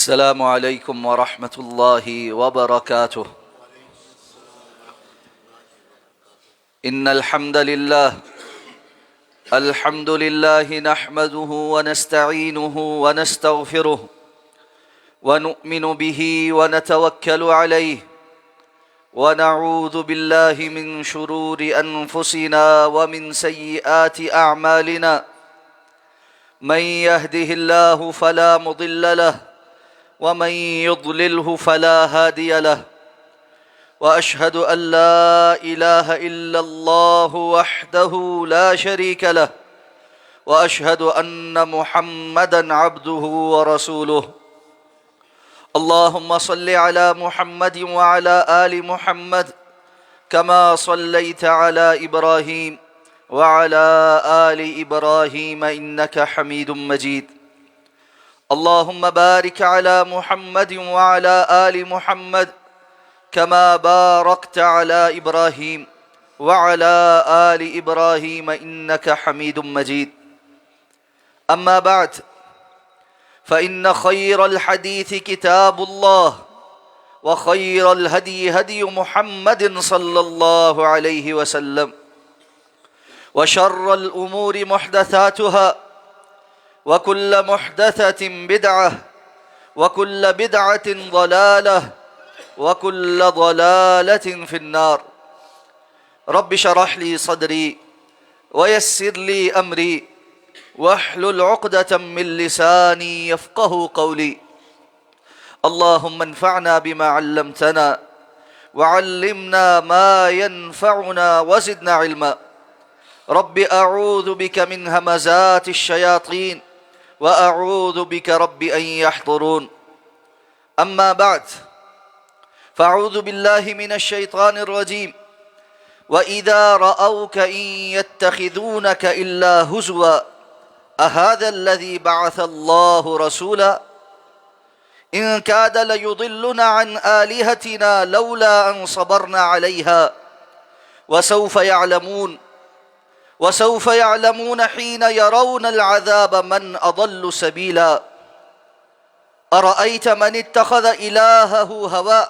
السلام عليكم ورحمة الله وبركاته. إن الحمد لله نحمده ونستعينه ونستغفره ونؤمن به ونتوكل عليه ونعوذ بالله من شرور أنفسنا ومن سيئات أعمالنا. من يهده الله فلا مضل له ومن يضلله فلا هادي له، وأشهد أن لا إله إلا الله وحده لا شريك له، وأشهد أن محمدًا عبده ورسوله. اللهم صل على محمد وعلى آل محمد كما صليت على إبراهيم وعلى آل إبراهيم إنك حميد مجيد. اللهم بارك على محمد وعلى آل محمد كما باركت على إبراهيم وعلى آل إبراهيم إنك حميد مجيد. أما بعد، فإن خير الحديث كتاب الله، وخير الهدي هدي محمد صلى الله عليه وسلم، وشر الأمور محدثاتها، وكل محدثة بدعة، وكل بدعة ضلالة، وكل ضلالة في النار. رب اشرح لي صدري ويسر لي أمري واحلل عقدة من لساني يفقه قولي. اللهم انفعنا بما علمتنا وعلمنا ما ينفعنا وزدنا علما. رب أعوذ بك من همزات الشياطين وأعوذ بك رب أن يحضرون. أما بعد، فأعوذ بالله من الشيطان الرجيم. وإذا رأوك إن يتخذونك إلا هزوا أهذا الذي بعث الله رسولا إن كاد ليضلنا عن آلهتنا لولا أن صبرنا عليها وسوف يعلمون حين يرون العذاب من أضل سبيلا. أرأيت من اتخذ إلهه هواه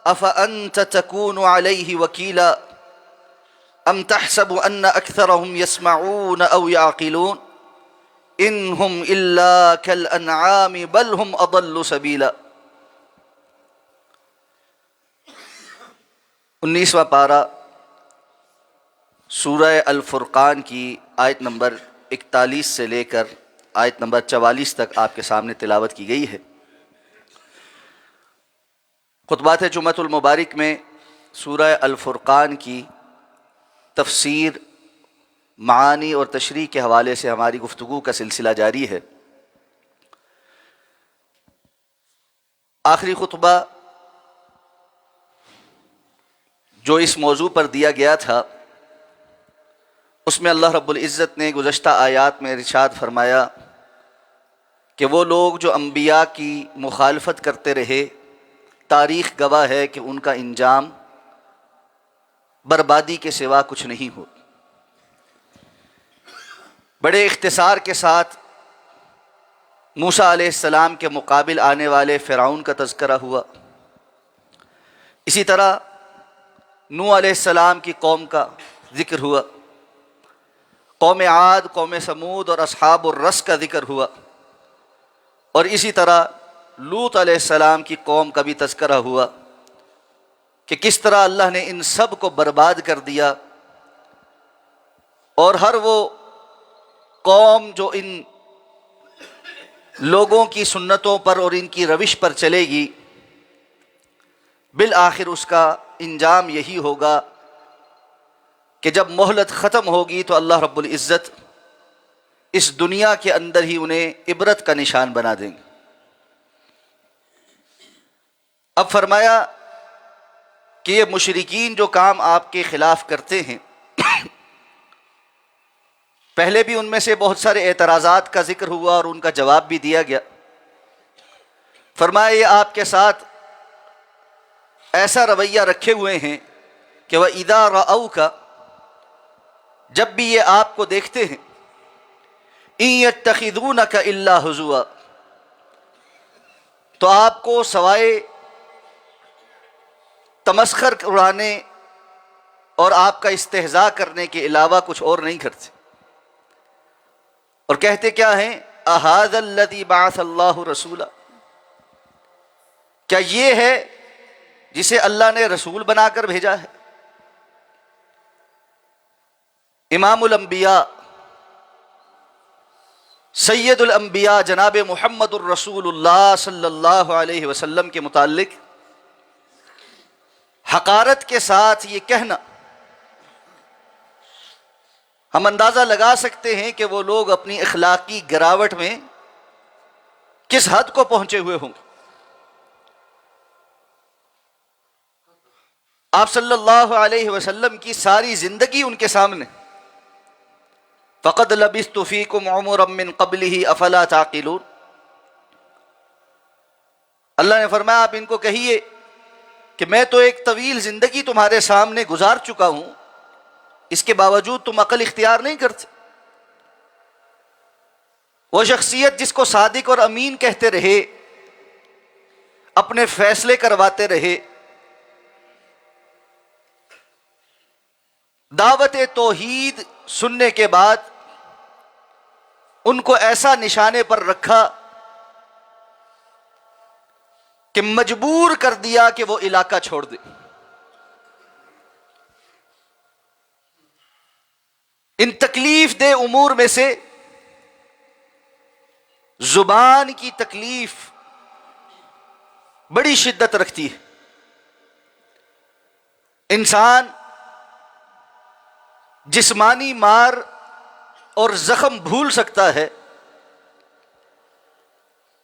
أفأنت تكون عليه وكيلا أم تحسب أن أكثرهم يسمعون أو يعقلون إن هم إلا كالأنعام بل هم أضل سبيلا. 19واں پارہ سورہ الفرقان کی آیت نمبر 41 سے لے کر آیت نمبر 44 تک آپ کے سامنے تلاوت کی گئی ہے. خطبات جمعۃ المبارک میں سورہ الفرقان کی تفسیر، معانی اور تشریح کے حوالے سے ہماری گفتگو کا سلسلہ جاری ہے. آخری خطبہ جو اس موضوع پر دیا گیا تھا، اس میں اللہ رب العزت نے گزشتہ آیات میں ارشاد فرمایا کہ وہ لوگ جو انبیاء کی مخالفت کرتے رہے، تاریخ گواہ ہے کہ ان کا انجام بربادی کے سوا کچھ نہیں ہو. بڑے اختصار کے ساتھ موسیٰ علیہ السلام کے مقابل آنے والے فرعون کا تذکرہ ہوا. اسی طرح نوح علیہ السلام کی قوم کا ذکر ہوا، قوم عاد، قوم سمود اور اصحاب الرس کا ذکر ہوا، اور اسی طرح لوط علیہ السلام کی قوم کا بھی تذکرہ ہوا کہ کس طرح اللہ نے ان سب کو برباد کر دیا. اور ہر وہ قوم جو ان لوگوں کی سنتوں پر اور ان کی روش پر چلے گی، بالآخر اس کا انجام یہی ہوگا کہ جب مہلت ختم ہوگی تو اللہ رب العزت اس دنیا کے اندر ہی انہیں عبرت کا نشان بنا دیں گے. اب فرمایا کہ یہ مشرکین جو کام آپ کے خلاف کرتے ہیں، پہلے بھی ان میں سے بہت سارے اعتراضات کا ذکر ہوا اور ان کا جواب بھی دیا گیا. فرمایا یہ آپ کے ساتھ ایسا رویہ رکھے ہوئے ہیں کہ وَإِذَا رَأَوْكَ، جب بھی یہ آپ کو دیکھتے ہیں، إِن يَتَّخِذُونَكَ إِلَّا هُزُوًا، تو آپ کو سوائے تمسخر اڑانے اور آپ کا استہزاء کرنے کے علاوہ کچھ اور نہیں کرتے، اور کہتے کیا ہیں؟ اَهَذَا الَّذِي بَعَثَ اللَّهُ رَسُولًا، کیا یہ ہے جسے اللہ نے رسول بنا کر بھیجا ہے؟ امام الانبیاء سید الانبیاء جناب محمد الرسول اللہ صلی اللہ علیہ وسلم کے متعلق حقارت کے ساتھ یہ کہنا، ہم اندازہ لگا سکتے ہیں کہ وہ لوگ اپنی اخلاقی گراوٹ میں کس حد کو پہنچے ہوئے ہوں گے۔ آپ صلی اللہ علیہ وسلم کی ساری زندگی ان کے سامنے، فَقَدْ لَبِثْتُ فِيكُمْ عُمُرًا مِّن قَبْلِهِ أَفَلَا تَعْقِلُونَ۔ اللہ نے فرمایا آپ ان کو کہیے کہ میں تو ایک طویل زندگی تمہارے سامنے گزار چکا ہوں، اس کے باوجود تم عقل اختیار نہیں کرتے۔ وہ شخصیت جس کو صادق اور امین کہتے رہے، اپنے فیصلے کرواتے رہے، دعوت توحید سننے کے بعد ان کو ایسا نشانے پر رکھا کہ مجبور کر دیا کہ وہ علاقہ چھوڑ دے۔ ان تکلیف دہ امور میں سے زبان کی تکلیف بڑی شدت رکھتی ہے۔ انسان جسمانی مار اور زخم بھول سکتا ہے،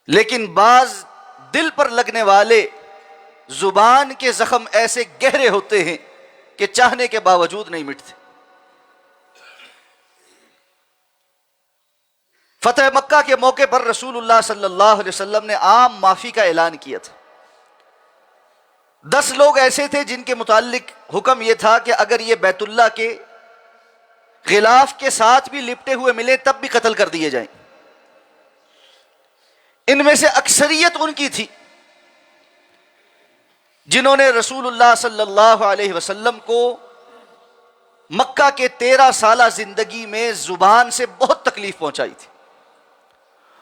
لیکن بعض دل پر لگنے والے زبان کے زخم ایسے گہرے ہوتے ہیں کہ چاہنے کے باوجود نہیں مٹتے۔ فتح مکہ کے موقع پر رسول اللہ صلی اللہ علیہ وسلم نے عام معافی کا اعلان کیا تھا۔ 10 لوگ ایسے تھے جن کے متعلق حکم یہ تھا کہ اگر یہ بیت اللہ کے غلاف کے ساتھ بھی لپٹے ہوئے ملے تب بھی قتل کر دیے جائیں۔ ان میں سے اکثریت ان کی تھی جنہوں نے رسول اللہ صلی اللہ علیہ وسلم کو مکہ کے 13 سالہ زندگی میں زبان سے بہت تکلیف پہنچائی تھی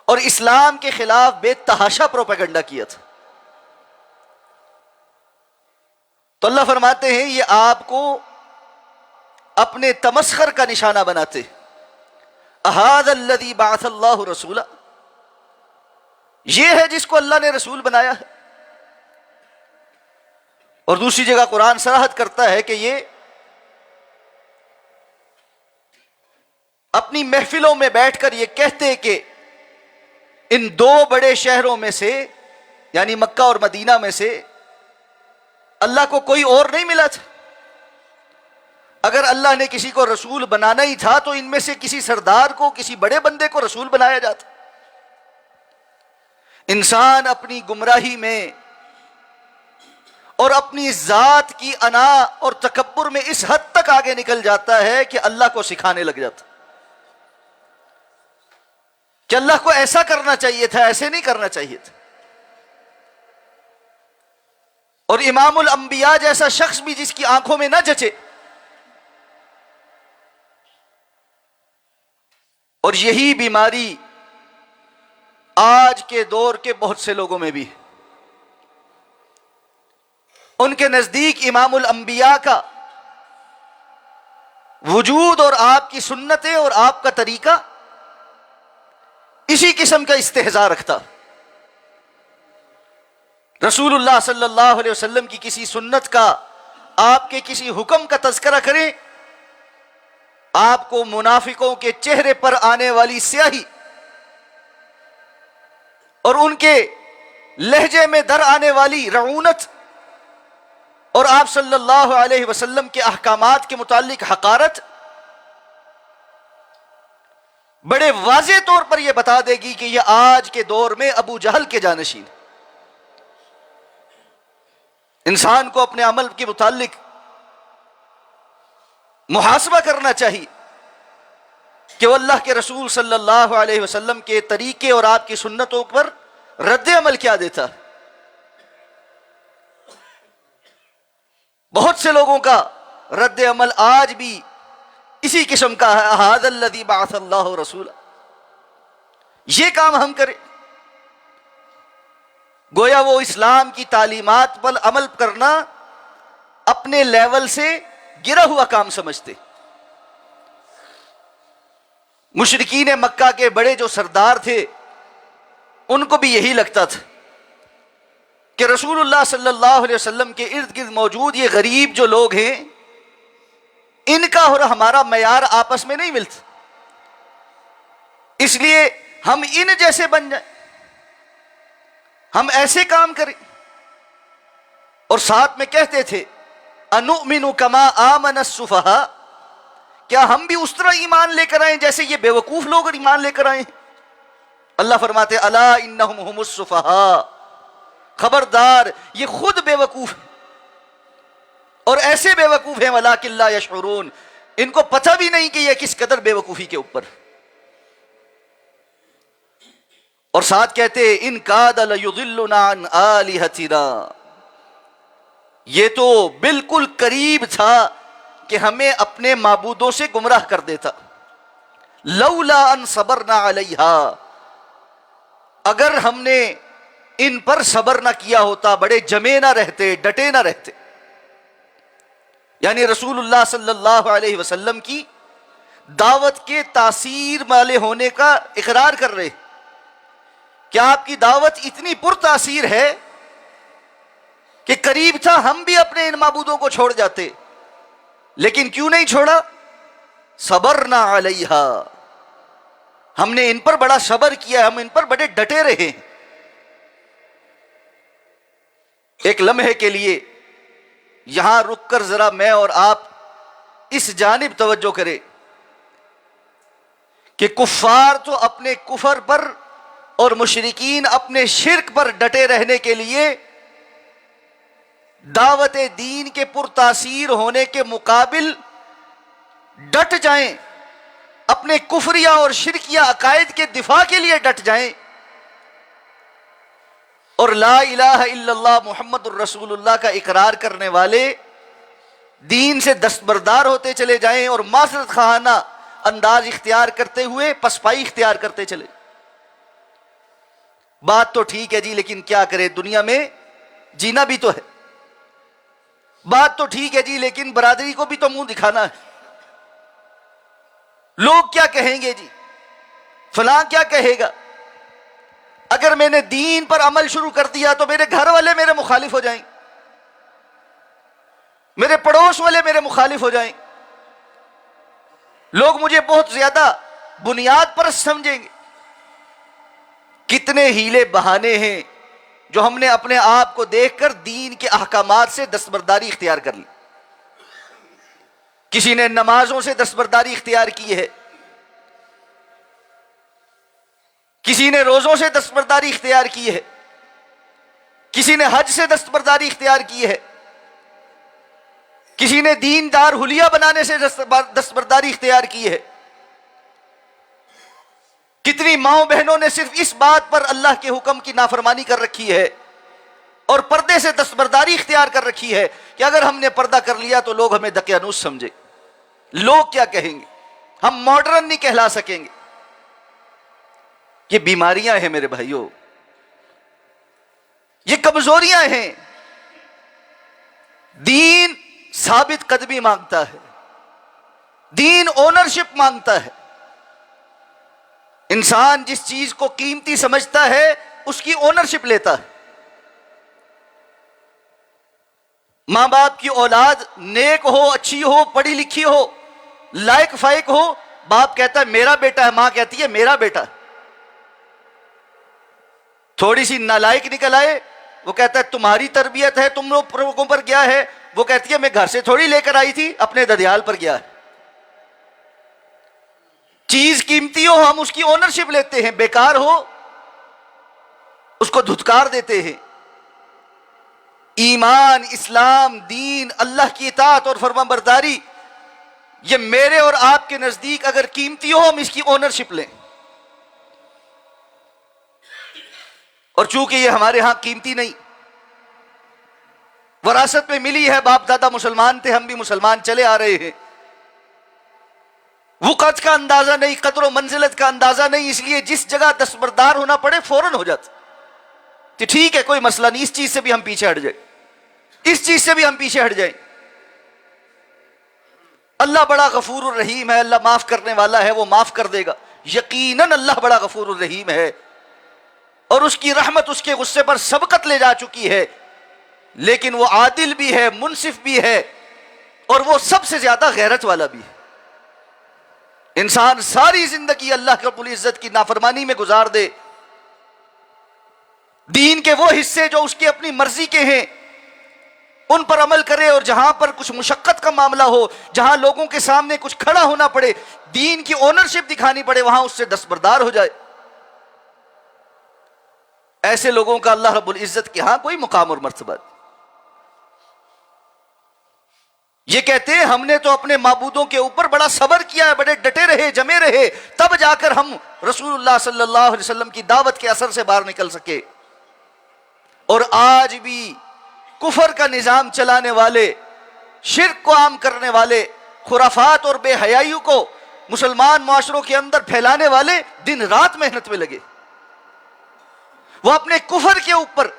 اور اسلام کے خلاف بے تحاشا پروپیگنڈا کیا تھا۔ تو اللہ فرماتے ہیں یہ آپ کو اپنے تمسخر کا نشانہ بناتے۔ اَهَذَا الَّذِي بَعَثَ اللَّهُ رَسُولًا، یہ ہے جس کو اللہ نے رسول بنایا ہے۔ اور دوسری جگہ قرآن صراحت کرتا ہے کہ یہ اپنی محفلوں میں بیٹھ کر یہ کہتے کہ ان 2 بڑے شہروں میں سے یعنی مکہ اور مدینہ میں سے اللہ کو کوئی اور نہیں ملا تھا۔ اگر اللہ نے کسی کو رسول بنانا ہی تھا تو ان میں سے کسی سردار کو، کسی بڑے بندے کو رسول بنایا جاتا۔ انسان اپنی گمراہی میں اور اپنی ذات کی انا اور تکبر میں اس حد تک آگے نکل جاتا ہے کہ اللہ کو سکھانے لگ جاتا کہ اللہ کو ایسا کرنا چاہیے تھا، ایسے نہیں کرنا چاہیے تھا۔ اور امام الانبیاء جیسا شخص بھی جس کی آنکھوں میں نہ جچے، اور یہی بیماری آج کے دور کے بہت سے لوگوں میں بھی ہے۔ ان کے نزدیک امام الانبیاء کا وجود اور آپ کی سنتیں اور آپ کا طریقہ اسی قسم کا استہزاء رکھتا۔ رسول اللہ صلی اللہ علیہ وسلم کی کسی سنت کا، آپ کے کسی حکم کا تذکرہ کریں، آپ کو منافقوں کے چہرے پر آنے والی سیاہی اور ان کے لہجے میں در آنے والی رعونت اور آپ صلی اللہ علیہ وسلم کے احکامات کے متعلق حقارت بڑے واضح طور پر یہ بتا دے گی کہ یہ آج کے دور میں ابو جہل کے جانشین۔ انسان کو اپنے عمل کے متعلق محاسبہ کرنا چاہیے کہ وہ اللہ کے رسول صلی اللہ علیہ وسلم کے طریقے اور آپ کی سنتوں پر رد عمل کیا دیتا۔ بہت سے لوگوں کا رد عمل آج بھی اسی قسم کا ہے، ھذا الذی بعث اللہ رسولا، یہ کام ہم کریں؟ گویا وہ اسلام کی تعلیمات پر عمل کرنا اپنے لیول سے گرا ہوا کام سمجھتے۔ مشرکین مکہ کے بڑے جو سردار تھے ان کو بھی یہی لگتا تھا کہ رسول اللہ صلی اللہ علیہ وسلم کے ارد گرد موجود یہ غریب جو لوگ ہیں، ان کا اور ہمارا معیار آپس میں نہیں ملتا، اس لیے ہم ان جیسے بن جائیں، ہم ایسے کام کریں۔ اور ساتھ میں کہتے تھے انؤمن کما آمن السفہاء، کیا ہم بھی اس طرح ایمان لے کر آئیں جیسے یہ بے وقوف لوگ ایمان لے کر آئے ہیں؟ اللہ فرماتے الا انہم هم السفہاء، خبردار یہ خود بے وقوف ہیں، اور ایسے بے وقوف ہیں ولکن لا یشعرون، ان کو پتہ بھی نہیں کہ یہ کس قدر بے وقوفی کے اوپر۔ اور ساتھ کہتے ان کاد لیضلنا عن آلہتنا، یہ تو بالکل قریب تھا کہ ہمیں اپنے معبودوں سے گمراہ کر دیتا۔ لولا ان صبرنا علیہا، اگر ہم نے ان پر صبر نہ کیا ہوتا، بڑے جمے نہ رہتے، ڈٹے نہ رہتے۔ یعنی رسول اللہ صلی اللہ علیہ وسلم کی دعوت کے تاثیر والے ہونے کا اقرار کر رہے، کیا آپ کی دعوت اتنی پر تاثیر ہے کہ قریب تھا ہم بھی اپنے ان معبودوں کو چھوڑ جاتے، لیکن کیوں نہیں چھوڑا؟ صبرنا علیہا، ہم نے ان پر بڑا صبر کیا، ہم ان پر بڑے ڈٹے رہے۔ ایک لمحے کے لیے یہاں رک کر ذرا میں اور آپ اس جانب توجہ کریں کہ کفار تو اپنے کفر پر اور مشرکین اپنے شرک پر ڈٹے رہنے کے لیے دعوت دین کے پرتاثیر ہونے کے مقابل ڈٹ جائیں، اپنے کفریہ اور شرکیہ عقائد کے دفاع کے لیے ڈٹ جائیں، اور لا الہ الا اللہ محمد الرسول اللہ کا اقرار کرنے والے دین سے دستبردار ہوتے چلے جائیں اور معذرت خواہانہ انداز اختیار کرتے ہوئے پسپائی اختیار کرتے چلے۔ بات تو ٹھیک ہے جی، لیکن کیا کرے، دنیا میں جینا بھی تو ہے۔ بات تو ٹھیک ہے جی، لیکن برادری کو بھی تو منہ دکھانا ہے۔ لوگ کیا کہیں گے جی، فلاں کیا کہے گا، اگر میں نے دین پر عمل شروع کر دیا تو میرے گھر والے میرے مخالف ہو جائیں، میرے پڑوس والے میرے مخالف ہو جائیں، لوگ مجھے بہت زیادہ بنیاد پرست سمجھیں گے۔ کتنے ہیلے بہانے ہیں جو ہم نے اپنے آپ کو دیکھ کر دین کے احکامات سے دستبرداری اختیار کر لی۔ کسی نے نمازوں سے دستبرداری اختیار کی ہے، کسی نے روزوں سے دستبرداری اختیار کی ہے، کسی نے حج سے دستبرداری اختیار کی ہے، کسی نے دین دار حلیہ بنانے سے دستبرداری اختیار کی ہے۔ کتنی ماؤں بہنوں نے صرف اس بات پر اللہ کے حکم کی نافرمانی کر رکھی ہے اور پردے سے دستبرداری اختیار کر رکھی ہے کہ اگر ہم نے پردہ کر لیا تو لوگ ہمیں دقیانوس سمجھے، لوگ کیا کہیں گے، ہم ماڈرن نہیں کہلا سکیں گے۔ یہ بیماریاں ہیں میرے بھائیوں، یہ کمزوریاں ہیں۔ دین ثابت قدمی مانگتا ہے، دین اونرشپ مانگتا ہے۔ انسان جس چیز کو قیمتی سمجھتا ہے اس کی اونرشپ لیتا ہے۔ ماں باپ کی اولاد نیک ہو، اچھی ہو، پڑھی لکھی ہو، لائق فائق ہو، باپ کہتا ہے میرا بیٹا ہے، ماں کہتی ہے میرا بیٹا ہے۔ تھوڑی سی نالائق نکل آئے، وہ کہتا ہے تمہاری تربیت ہے، تم لوگوں پر کیا ہے، وہ کہتی ہے میں گھر سے تھوڑی لے کر آئی تھی، اپنے ددیال پر گیا ہے۔ چیز قیمتی ہو ہم اس کی اونرشپ لیتے ہیں، بیکار ہو اس کو دھتکار دیتے ہیں۔ ایمان، اسلام، دین، اللہ کی اطاعت اور فرمانبرداری، یہ میرے اور آپ کے نزدیک اگر قیمتی ہو ہم اس کی اونرشپ لیں، اور چونکہ یہ ہمارے ہاں قیمتی نہیں، وراثت میں ملی ہے، باپ دادا مسلمان تھے، ہم بھی مسلمان چلے آ رہے ہیں. وقت کا اندازہ نہیں، قدر و منزلت کا اندازہ نہیں، اس لیے جس جگہ دستبردار ہونا پڑے فوراً ہو جاتا کہ ٹھیک ہے کوئی مسئلہ نہیں، اس چیز سے بھی ہم پیچھے ہٹ جائیں، اس چیز سے بھی ہم پیچھے ہٹ جائیں. اللہ بڑا غفور الرحیم ہے، اللہ معاف کرنے والا ہے، وہ معاف کر دے گا. یقیناً اللہ بڑا غفور الرحیم ہے اور اس کی رحمت اس کے غصے پر سبقت لے جا چکی ہے، لیکن وہ عادل بھی ہے، منصف بھی ہے، اور وہ سب سے زیادہ غیرت والا بھی ہے. انسان ساری زندگی اللہ رب العزت کی نافرمانی میں گزار دے، دین کے وہ حصے جو اس کی اپنی مرضی کے ہیں ان پر عمل کرے، اور جہاں پر کچھ مشقت کا معاملہ ہو، جہاں لوگوں کے سامنے کچھ کھڑا ہونا پڑے، دین کی اونرشپ دکھانی پڑے، وہاں اس سے دستبردار ہو جائے. ایسے لوگوں کا اللہ رب العزت کے ہاں کوئی مقام اور مرتبہ نہیں. یہ کہتے ہیں ہم نے تو اپنے معبودوں کے اوپر بڑا صبر کیا ہے، بڑے ڈٹے رہے، جمے رہے، تب جا کر ہم رسول اللہ صلی اللہ علیہ وسلم کی دعوت کے اثر سے باہر نکل سکے. اور آج بھی کفر کا نظام چلانے والے، شرک کو عام کرنے والے، خرافات اور بے حیائیوں کو مسلمان معاشروں کے اندر پھیلانے والے دن رات محنت میں لگے. وہ اپنے کفر کے اوپر،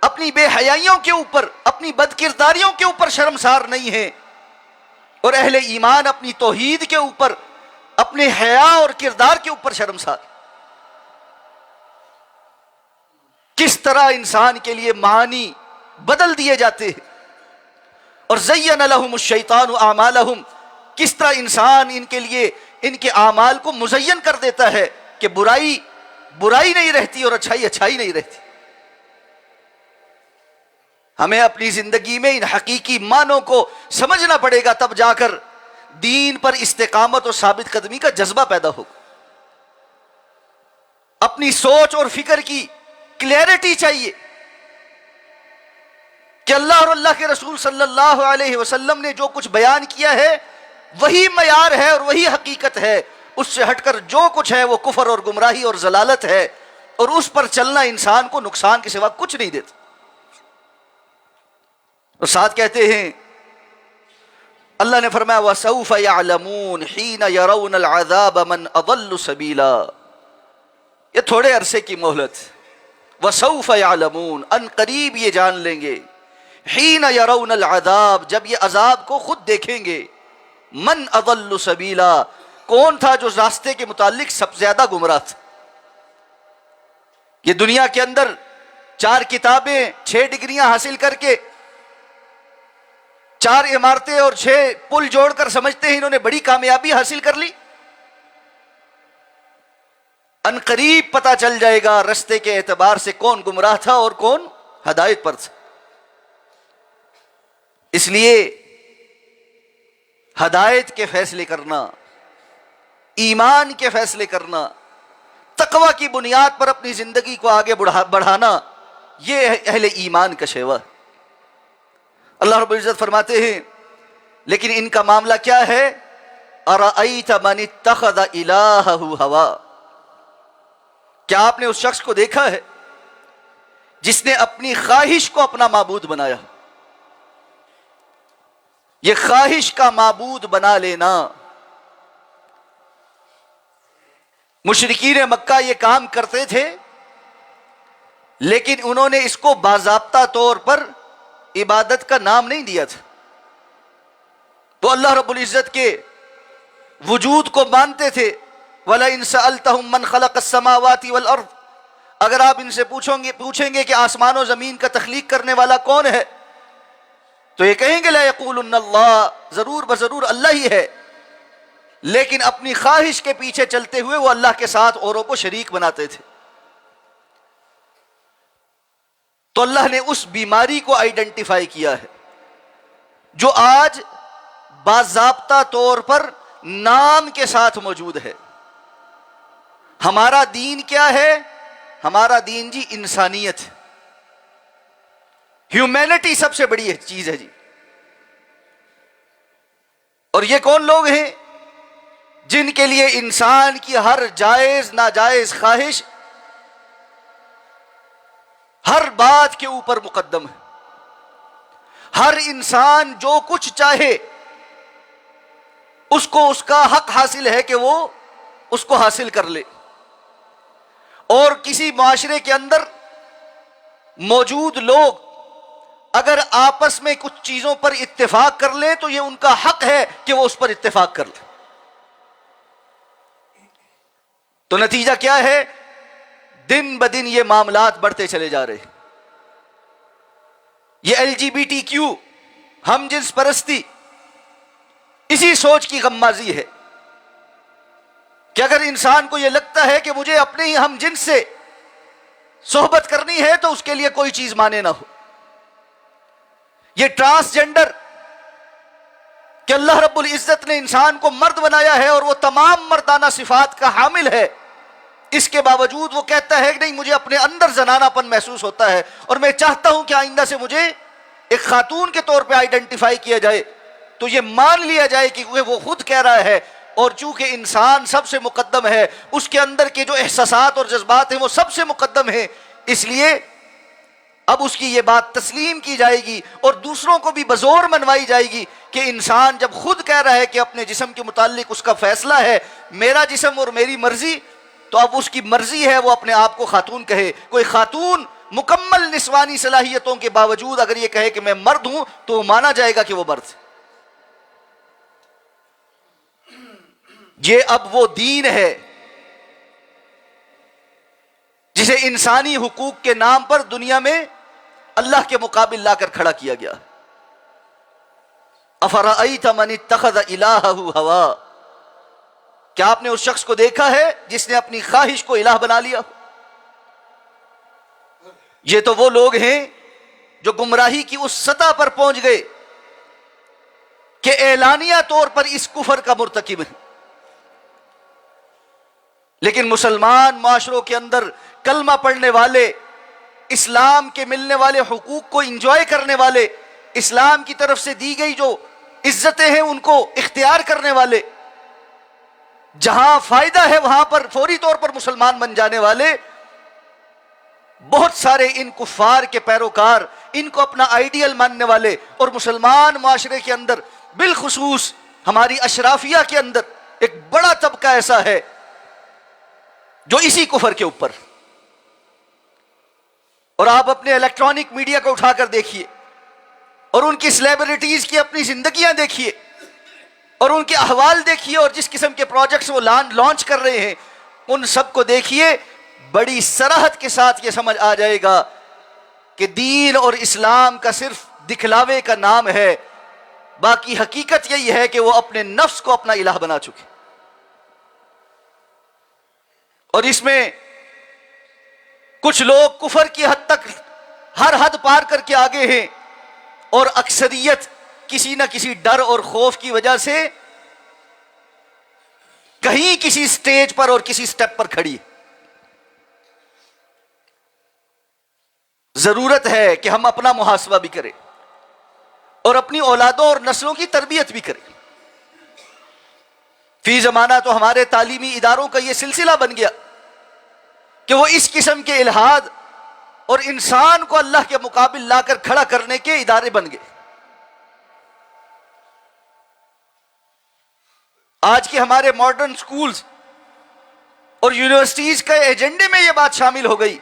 اپنی بے حیائیوں کے اوپر، اپنی بد کرداریوں کے اوپر شرمسار نہیں ہیں، اور اہل ایمان اپنی توحید کے اوپر، اپنے حیا اور کردار کے اوپر شرمسار. کس طرح انسان کے لیے معانی بدل دیے جاتے ہیں، اور زین لہم الشیطان اعمالہم، کس طرح انسان ان کے لیے ان کے اعمال کو مزین کر دیتا ہے کہ برائی برائی نہیں رہتی اور اچھائی اچھائی نہیں رہتی. ہمیں اپنی زندگی میں ان حقیقی معنوں کو سمجھنا پڑے گا، تب جا کر دین پر استقامت اور ثابت قدمی کا جذبہ پیدا ہوگا. اپنی سوچ اور فکر کی کلیئرٹی چاہیے کہ اللہ اور اللہ کے رسول صلی اللہ علیہ وسلم نے جو کچھ بیان کیا ہے وہی معیار ہے اور وہی حقیقت ہے، اس سے ہٹ کر جو کچھ ہے وہ کفر اور گمراہی اور ضلالت ہے، اور اس پر چلنا انسان کو نقصان کے سوا کچھ نہیں دیتا. اور ساتھ کہتے ہیں اللہ نے فرمایا وَسَوْفَ يَعْلَمُونَ حِينَ يَرَوْنَ الْعَذَابَ مَنْ أَضَلُّ سَبِيلًا. یہ تھوڑے عرصے کی مہلت. وَسَوْفَ يَعْلَمُونَ، ان قریب یہ جان لیں گے، حِينَ يَرَوْنَ الْعَذَابَ، جب یہ عذاب کو خود دیکھیں گے، من اضل سبیلا، کون تھا جو راستے کے متعلق سب سے زیادہ گمراہ تھا. یہ دنیا کے اندر 4 کتابیں، 6 ڈگریاں حاصل کر کے، 4 عمارتیں اور 6 پل جوڑ کر سمجھتے ہیں انہوں نے بڑی کامیابی حاصل کر لی. ان قریب پتہ چل جائے گا رستے کے اعتبار سے کون گمراہ تھا اور کون ہدایت پر تھا. اس لیے ہدایت کے فیصلے کرنا، ایمان کے فیصلے کرنا، تقوی کی بنیاد پر اپنی زندگی کو آگے بڑھانا، یہ اہل ایمان کا شیوا ہے. اللہ رب العزت فرماتے ہیں لیکن ان کا معاملہ کیا ہے؟ ارأیت من اتخذ الہہ ہوا، کیا آپ نے اس شخص کو دیکھا ہے جس نے اپنی خواہش کو اپنا معبود بنایا؟ یہ خواہش کا معبود بنا لینا، مشرکین مکہ یہ کام کرتے تھے لیکن انہوں نے اس کو باضابطہ طور پر عبادت کا نام نہیں دیا تھا. تو اللہ رب العزت کے وجود کو مانتے تھے. وَلَئِن سَأَلْتَهُم مَّنْ خَلَقَ السَّمَاوَاتِ وَالْأَرْضِ، اگر آپ ان سے پوچھیں گے کہ آسمان و زمین کا تخلیق کرنے والا کون ہے تو یہ کہیں گے لَيَقُولُنَّ اللَّهُ، ضرور بضرور اللہ ہی ہے. لیکن اپنی خواہش کے پیچھے چلتے ہوئے وہ اللہ کے ساتھ اوروں کو شریک بناتے تھے. تو اللہ نے اس بیماری کو آئیڈینٹیفائی کیا ہے جو آج باضابطہ طور پر نام کے ساتھ موجود ہے. ہمارا دین کیا ہے؟ ہمارا دین جی انسانیت، ہیومینٹی سب سے بڑی چیز ہے جی. اور یہ کون لوگ ہیں جن کے لیے انسان کی ہر جائز ناجائز خواہش ہر بات کے اوپر مقدم ہے. ہر انسان جو کچھ چاہے اس کو اس کا حق حاصل ہے کہ وہ اس کو حاصل کر لے، اور کسی معاشرے کے اندر موجود لوگ اگر آپس میں کچھ چیزوں پر اتفاق کر لیں تو یہ ان کا حق ہے کہ وہ اس پر اتفاق کر لیں۔ تو نتیجہ کیا ہے؟ دن بدن یہ معاملات بڑھتے چلے جا رہے ہیں۔ یہ LGBTQ، ہم جنس پرستی، اسی سوچ کی غمازی ہے کہ اگر انسان کو یہ لگتا ہے کہ مجھے اپنے ہی ہم جنس سے صحبت کرنی ہے تو اس کے لیے کوئی چیز مانے نہ ہو۔ یہ ٹرانسجنڈر کہ اللہ رب العزت نے انسان کو مرد بنایا ہے اور وہ تمام مردانہ صفات کا حامل ہے، اس کے باوجود وہ کہتا ہے کہ نہیں، مجھے اپنے اندر زنانہ پن محسوس ہوتا ہے اور میں چاہتا ہوں کہ آئندہ سے مجھے ایک خاتون کے طور پہ آئیڈینٹیفائی کیا جائے، تو یہ مان لیا جائے کہ وہ خود کہہ رہا ہے، اور چونکہ انسان سب سے مقدم ہے، اس کے اندر کے جو احساسات اور جذبات ہیں وہ سب سے مقدم ہیں، اس لیے اب اس کی یہ بات تسلیم کی جائے گی اور دوسروں کو بھی بزور منوائی جائے گی کہ انسان جب خود کہہ رہا ہے کہ اپنے جسم کے متعلق اس کا فیصلہ ہے میرا جسم اور میری مرضی، تو اب اس کی مرضی ہے وہ اپنے آپ کو خاتون کہے۔ کوئی خاتون مکمل نسوانی صلاحیتوں کے باوجود اگر یہ کہے کہ میں مرد ہوں تو مانا جائے گا کہ وہ مرد ہے۔ یہ اب وہ دین ہے جسے انسانی حقوق کے نام پر دنیا میں اللہ کے مقابل لا کر کھڑا کیا گیا۔ افرأیت من اتخذ الہہ ہوا، کیا آپ نے اس شخص کو دیکھا ہے جس نے اپنی خواہش کو الہ بنا لیا؟ یہ تو وہ لوگ ہیں جو گمراہی کی اس سطح پر پہنچ گئے کہ اعلانیہ طور پر اس کفر کا مرتکب ہے، لیکن مسلمان معاشروں کے اندر کلمہ پڑھنے والے، اسلام کے ملنے والے حقوق کو انجوائے کرنے والے، اسلام کی طرف سے دی گئی جو عزتیں ہیں ان کو اختیار کرنے والے، جہاں فائدہ ہے وہاں پر فوری طور پر مسلمان بن جانے والے، بہت سارے ان کفار کے پیروکار، ان کو اپنا آئیڈیل ماننے والے، اور مسلمان معاشرے کے اندر بالخصوص ہماری اشرافیہ کے اندر ایک بڑا طبقہ ایسا ہے جو اسی کفر کے اوپر، اور آپ اپنے الیکٹرانک میڈیا کو اٹھا کر دیکھیے اور ان کی سیلیبریٹیز کی اپنی زندگیاں دیکھیے اور ان کے احوال دیکھیے اور جس قسم کے پروجیکٹس وہ لانچ کر رہے ہیں ان سب کو دیکھیے، بڑی صراحت کے ساتھ یہ سمجھ آ جائے گا کہ دین اور اسلام کا صرف دکھلاوے کا نام ہے، باقی حقیقت یہی ہے کہ وہ اپنے نفس کو اپنا الہ بنا چکے، اور اس میں کچھ لوگ کفر کی حد تک ہر حد پار کر کے آگے ہیں، اور اکثریت کسی نہ کسی ڈر اور خوف کی وجہ سے کہیں کسی سٹیج پر اور کسی سٹیپ پر کھڑی۔ ضرورت ہے کہ ہم اپنا محاسبہ بھی کریں اور اپنی اولادوں اور نسلوں کی تربیت بھی کریں۔ فی زمانہ تو ہمارے تعلیمی اداروں کا یہ سلسلہ بن گیا کہ وہ اس قسم کے الہاد اور انسان کو اللہ کے مقابل لا کر کھڑا کرنے کے ادارے بن گئے۔ آج کے ہمارے ماڈرن سکولز اور یونیورسٹیز کے ایجنڈے میں یہ بات شامل ہو گئی،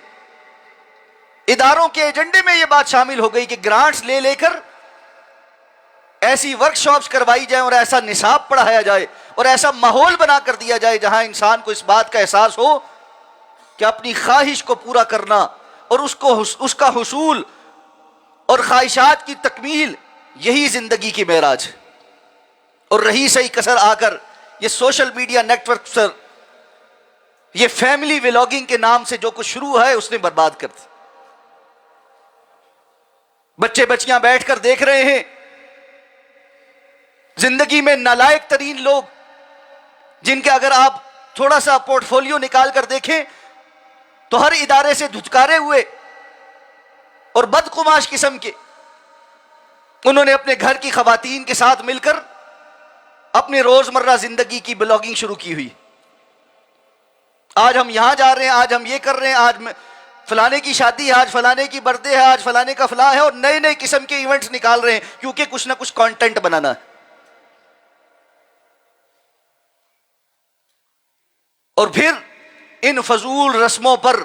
اداروں کے ایجنڈے میں یہ بات شامل ہو گئی کہ گرانٹس لے لے کر ایسی ورکشاپس کروائی جائیں اور ایسا نصاب پڑھایا جائے اور ایسا ماحول بنا کر دیا جائے جہاں انسان کو اس بات کا احساس ہو کہ اپنی خواہش کو پورا کرنا اور اس کا حصول اور خواہشات کی تکمیل یہی زندگی کی معراج ہے۔ اور رہی صحیح کسر آ کر یہ سوشل میڈیا نیٹ ورک پر یہ فیملی ولاگنگ کے نام سے جو کچھ شروع ہے اس نے برباد کر دی۔ بچے بچیاں بیٹھ کر دیکھ رہے ہیں زندگی میں نالائق ترین لوگ، جن کے اگر آپ تھوڑا سا پورٹ فولیو نکال کر دیکھیں تو ہر ادارے سے دھتکارے ہوئے اور بدقماش قسم کے، انہوں نے اپنے گھر کی خواتین کے ساتھ مل کر اپنی روزمرہ زندگی کی بلاگنگ شروع کی ہوئی۔ آج ہم یہاں جا رہے ہیں، آج ہم یہ کر رہے ہیں، آج فلانے کی شادی ہے آج، فلانے کی برتھڈے ہے آج، فلانے کا فلاں ہے، اور نئے نئے قسم کے ایونٹس نکال رہے ہیں کیونکہ کچھ نہ کچھ کانٹینٹ بنانا ہے. اور پھر ان فضول رسموں پر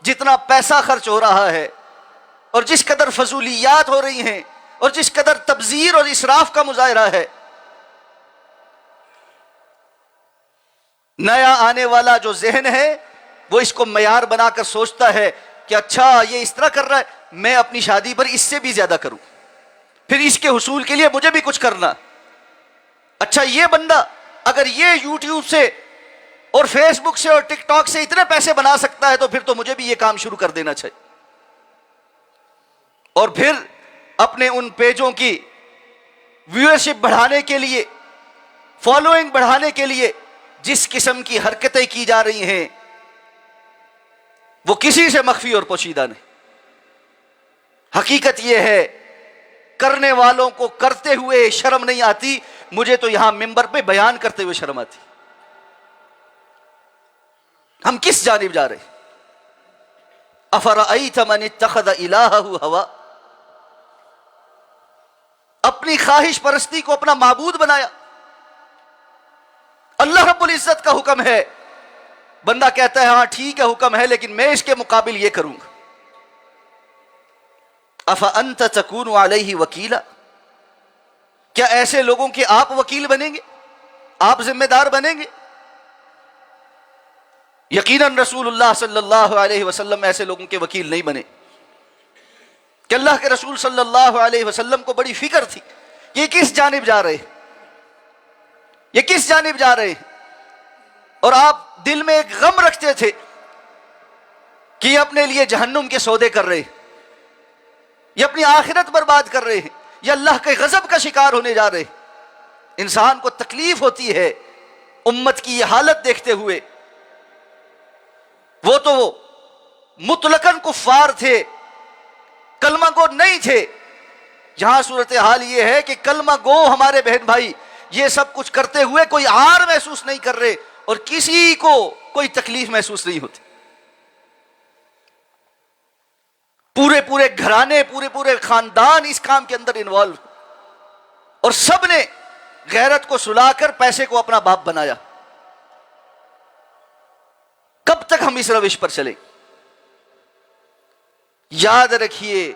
جتنا پیسہ خرچ ہو رہا ہے اور جس قدر فضولیات ہو رہی ہیں اور جس قدر تبذیر اور اسراف کا مظاہرہ ہے، نیا آنے والا جو ذہن ہے وہ اس کو معیار بنا کر سوچتا ہے کہ اچھا یہ اس طرح کر رہا ہے، میں اپنی شادی پر اس سے بھی زیادہ کروں، پھر اس کے حصول کے لیے مجھے بھی کچھ کرنا. اچھا یہ بندہ اگر یہ یوٹیوب سے اور فیس بک سے اور ٹک ٹاک سے اتنے پیسے بنا سکتا ہے تو پھر تو مجھے بھی یہ کام شروع کر دینا چاہیے. اور پھر اپنے ان پیجوں کی ویورشپ بڑھانے کے لیے، فالوئنگ بڑھانے کے لیے جس قسم کی حرکتیں کی جا رہی ہیں وہ کسی سے مخفی اور پوشیدہ نہیں. حقیقت یہ ہے کرنے والوں کو کرتے ہوئے شرم نہیں آتی، مجھے تو یہاں ممبر پہ بیان کرتے ہوئے شرم آتی. ہم کس جانب جا رہے ہیں؟ افرأیت من اتخذ الہہ ہوا، اپنی خواہش پرستی کو اپنا معبود بنایا. اللہ رب العزت کا حکم ہے، بندہ کہتا ہے ہاں ٹھیک ہے حکم ہے لیکن میں اس کے مقابل یہ کروں گا. افانت تکون علیہ وکیلا، کیا ایسے لوگوں کے آپ وکیل بنیں گے، آپ ذمہ دار بنیں گے؟ یقیناً رسول اللہ صلی اللہ علیہ وسلم ایسے لوگوں کے وکیل نہیں بنے کہ اللہ کے رسول صلی اللہ علیہ وسلم کو بڑی فکر تھی یہ کس جانب جا رہے ہیں، یہ کس جانب جا رہے ہیں. اور آپ دل میں ایک غم رکھتے تھے کہ یہ اپنے لیے جہنم کے سودے کر رہے ہیں، یہ اپنی آخرت برباد کر رہے ہیں، یہ اللہ کے غضب کا شکار ہونے جا رہے ہیں. انسان کو تکلیف ہوتی ہے امت کی یہ حالت دیکھتے ہوئے. وہ تو مطلقاً کفار تھے، کلمہ گو نہیں تھے. یہاں صورتحال یہ ہے کہ کلمہ گو ہمارے بہن بھائی یہ سب کچھ کرتے ہوئے کوئی عار محسوس نہیں کر رہے اور کسی کو کوئی تکلیف محسوس نہیں ہوتی. پورے پورے گھرانے، پورے پورے خاندان اس کام کے اندر انوالو، اور سب نے غیرت کو سلا کر پیسے کو اپنا باپ بنایا. کب تک ہم اس روش پر چلیں؟ یاد رکھیے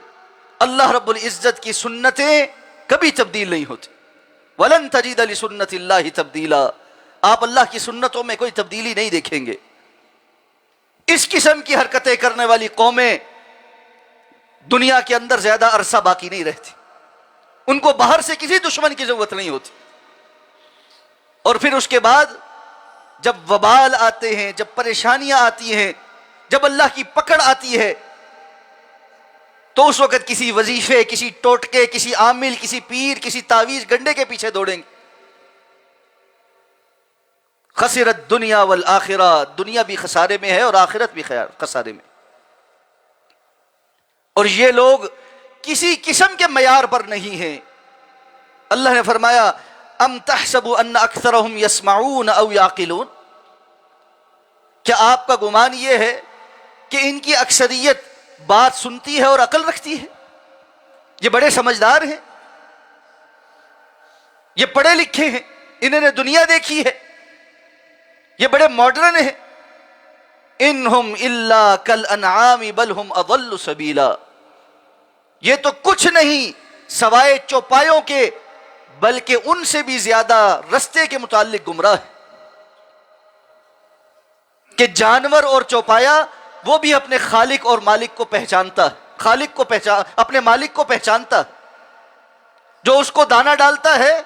اللہ رب العزت کی سنتیں کبھی تبدیل نہیں ہوتی. وَلَن تَجِدَ لِسُنَّتِ اللَّهِ تَبْدِيلًا، آپ اللہ کی سنتوں میں کوئی تبدیلی نہیں دیکھیں گے. اس قسم کی حرکتیں کرنے والی قومیں دنیا کے اندر زیادہ عرصہ باقی نہیں رہتی، ان کو باہر سے کسی دشمن کی ضرورت نہیں ہوتی. اور پھر اس کے بعد جب وبال آتے ہیں، جب پریشانیاں آتی ہیں، جب اللہ کی پکڑ آتی ہے تو اس وقت کسی وظیفے، کسی ٹوٹکے، کسی عامل، کسی پیر، کسی تعویذ گنڈے کے پیچھے دوڑیں گے. خسرت دنیا والآخرہ، دنیا بھی خسارے میں ہے اور آخرت بھی خسارے میں. اور یہ لوگ کسی قسم کے معیار پر نہیں ہیں. اللہ نے فرمایا ام تحسب ان اکثرهم يسمعون او يعقلون، کیا آپ کا گمان یہ ہے کہ ان کی اکثریت بات سنتی ہے اور عقل رکھتی ہے؟ یہ بڑے سمجھدار ہیں، یہ پڑھے لکھے ہیں، انہوں نے دنیا دیکھی ہے، یہ بڑے ماڈرن ہیں. انہم الا کالانعام بل ہم اضل سبیلا، یہ تو کچھ نہیں سوائے چوپایوں کے بلکہ ان سے بھی زیادہ رستے کے متعلق گمراہ ہے. کہ جانور اور چوپایا وہ بھی اپنے خالق اور مالک کو پہچانتا ہے، خالق کو اپنے مالک کو پہچانتا ہے. جو اس کو دانہ ڈالتا ہے،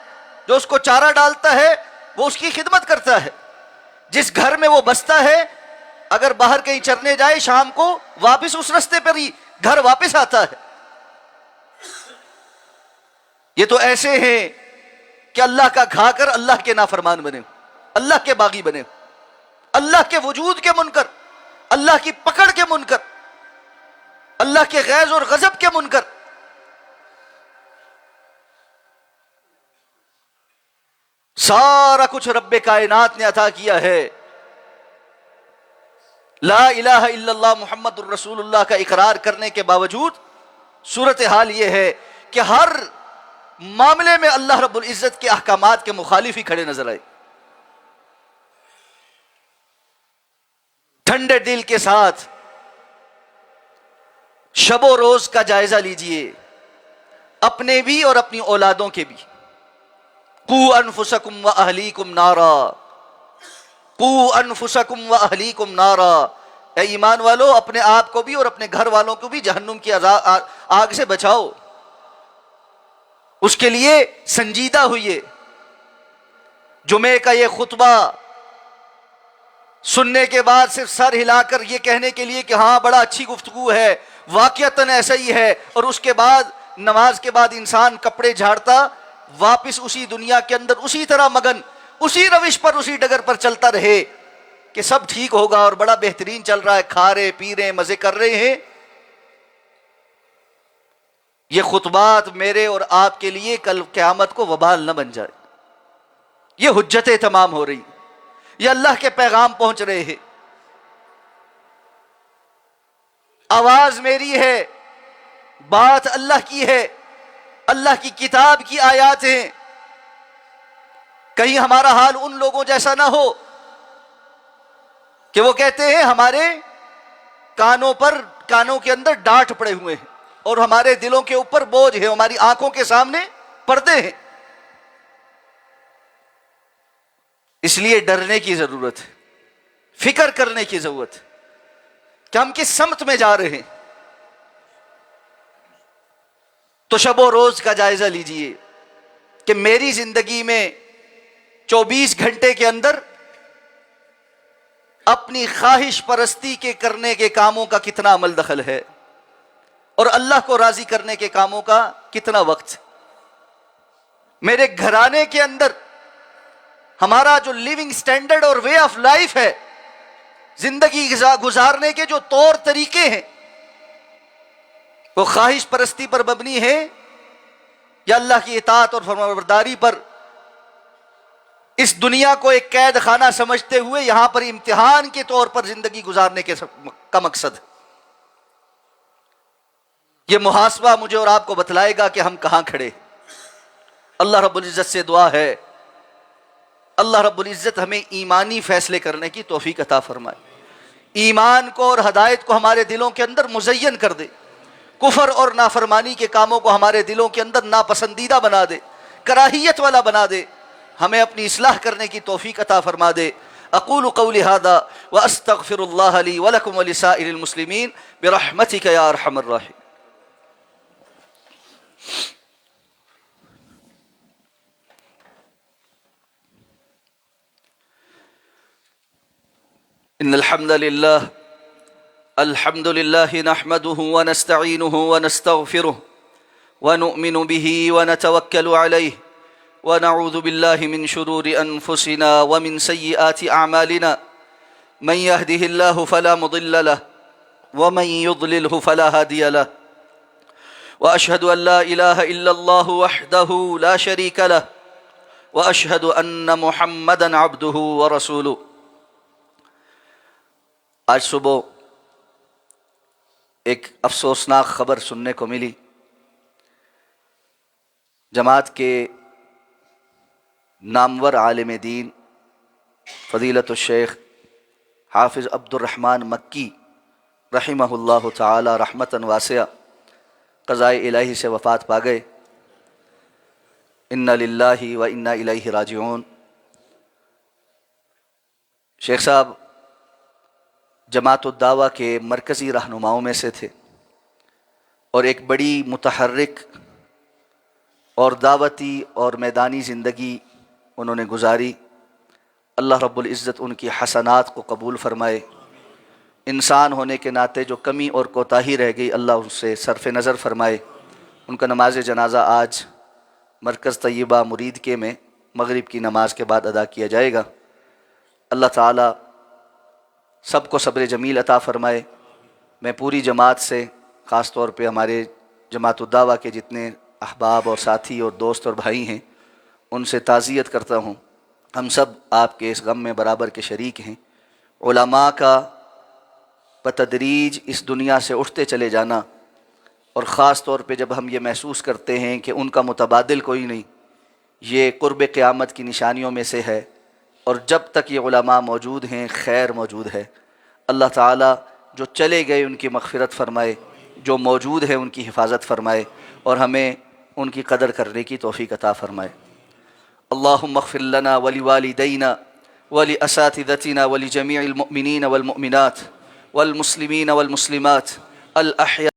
جو اس کو چارہ ڈالتا ہے، وہ اس کی خدمت کرتا ہے. جس گھر میں وہ بستا ہے اگر باہر کہیں چرنے جائے شام کو واپس اس رستے پر ہی گھر واپس آتا ہے. یہ تو ایسے ہیں کہ اللہ کا کھا کر اللہ کے نافرمان بنے، اللہ کے باغی بنے، اللہ کے وجود کے منکر، اللہ کی پکڑ کے منکر، اللہ کے غیظ اور غضب کے منکر. سارا کچھ رب کائنات نے عطا کیا ہے، لا الہ الا اللہ محمد الرسول اللہ کا اقرار کرنے کے باوجود صورتحال یہ ہے کہ ہر معاملے میں اللہ رب العزت کے احکامات کے مخالف ہی کھڑے نظر آئے. ٹھنڈے دل کے ساتھ شب و روز کا جائزہ لیجئے، اپنے بھی اور اپنی اولادوں کے بھی. قوا انفسکم واہلیکم نارا، قوا انفسکم واہلیکم نارا، اے ایمان والو اپنے آپ کو بھی اور اپنے گھر والوں کو بھی جہنم کی آگ سے بچاؤ. اس کے لیے سنجیدہ ہوئیے. جمعے کا یہ خطبہ سننے کے بعد صرف سر ہلا کر یہ کہنے کے لیے کہ ہاں بڑا اچھی گفتگو ہے، واقعتاً ایسا ہی ہے، اور اس کے بعد نماز کے بعد انسان کپڑے جھاڑتا واپس اسی دنیا کے اندر اسی طرح مگن، اسی روش پر اسی ڈگر پر چلتا رہے کہ سب ٹھیک ہوگا اور بڑا بہترین چل رہا ہے، کھا رہے پی رہے مزے کر رہے ہیں. یہ خطبات میرے اور آپ کے لیے کل قیامت کو وبال نہ بن جائے. یہ حجتیں تمام ہو رہی، یہ اللہ کے پیغام پہنچ رہے ہیں. آواز میری ہے، بات اللہ کی ہے، اللہ کی کتاب کی آیات ہیں. کہیں ہمارا حال ان لوگوں جیسا نہ ہو کہ وہ کہتے ہیں ہمارے کانوں کے اندر ڈانٹ پڑے ہوئے ہیں اور ہمارے دلوں کے اوپر بوجھ ہے، ہماری آنکھوں کے سامنے پردے ہیں. اس لیے ڈرنے کی ضرورت ہے، فکر کرنے کی ضرورت ہے کہ ہم کس سمت میں جا رہے ہیں. تو شب و روز کا جائزہ لیجئے کہ میری زندگی میں 24 گھنٹے کے اندر اپنی خواہش پرستی کے کرنے کے کاموں کا کتنا عمل دخل ہے اور اللہ کو راضی کرنے کے کاموں کا کتنا وقت. میرے گھرانے کے اندر ہمارا جو لیونگ سٹینڈرڈ اور وے آف لائف ہے، زندگی گزارنے کے جو طور طریقے ہیں، وہ خواہش پرستی پر مبنی ہے یا اللہ کی اطاعت اور فرمانبرداری پر؟ اس دنیا کو ایک قید خانہ سمجھتے ہوئے یہاں پر امتحان کے طور پر زندگی گزارنے کا مقصد ہے. یہ محاسبہ مجھے اور آپ کو بتلائے گا کہ ہم کہاں کھڑے. اللہ رب العزت سے دعا ہے، اللہ رب العزت ہمیں ایمانی فیصلے کرنے کی توفیق عطا فرمائے، ایمان کو اور ہدایت کو ہمارے دلوں کے اندر مزین کر دے، کفر اور نافرمانی کے کاموں کو ہمارے دلوں کے اندر ناپسندیدہ بنا دے، کراہیت والا بنا دے، ہمیں اپنی اصلاح کرنے کی توفیق عطا فرما دے. اقول قولی ھذا واستغفر اللہ لی ولکم ولسائر المسلمین برحمتک یا ارحم الراحمین. ان الحمد للہ نحمده ونستعینه ونستغفره ونؤمن به ونتوکل علیہ ونعوذ باللہ من شرور انفسنا ومن سیئات اعمالنا من يهده الله فلا مضل له ومن يضلله فلا هادي له واشهد ان لا اله الا الله وحده لا شريك له واشهد ان محمدا عبده ورسوله. آج صبح ایک افسوسناک خبر سننے کو ملی. جماعت کے نامور عالم دین فضیلت الشیخ حافظ عبد الرحمن مکی رحمہ اللہ تعالی رحمتاً واسعہ قضاء الہی سے وفات پا گئے. انا للہ و انا الیہ راجعون. شیخ صاحب جماعت الدعوہ کے مرکزی رہنماؤں میں سے تھے اور ایک بڑی متحرک اور دعوتی اور میدانی زندگی انہوں نے گزاری. اللہ رب العزت ان کی حسنات کو قبول فرمائے. انسان ہونے کے ناطے جو کمی اور کوتاہی رہ گئی اللہ ان سے صرف نظر فرمائے. ان کا نماز جنازہ آج مرکز طیبہ مرید میں مغرب کی نماز کے بعد ادا کیا جائے گا. اللہ تعالی سب کو صبر جمیل عطا فرمائے. میں پوری جماعت سے، خاص طور پہ ہمارے جماعت الدعوہ کے جتنے احباب اور ساتھی اور دوست اور بھائی ہیں، ان سے تعزیت کرتا ہوں. ہم سب آپ کے اس غم میں برابر کے شریک ہیں. علماء کا بتدریج اس دنیا سے اٹھتے چلے جانا، اور خاص طور پہ جب ہم یہ محسوس کرتے ہیں کہ ان کا متبادل کوئی نہیں، یہ قرب قیامت کی نشانیوں میں سے ہے، اور جب تک یہ علماء موجود ہیں خیر موجود ہے۔ اللہ تعالیٰ جو چلے گئے ان کی مغفرت فرمائے، جو موجود ہے ان کی حفاظت فرمائے، اور ہمیں ان کی قدر کرنے کی توفیق عطا فرمائے۔ اللہم اغفر لنا ولوالدینا ولاساتذتنا ولجمیع المؤمنین والمؤمنات والمسلمین والمسلمات الاحیاء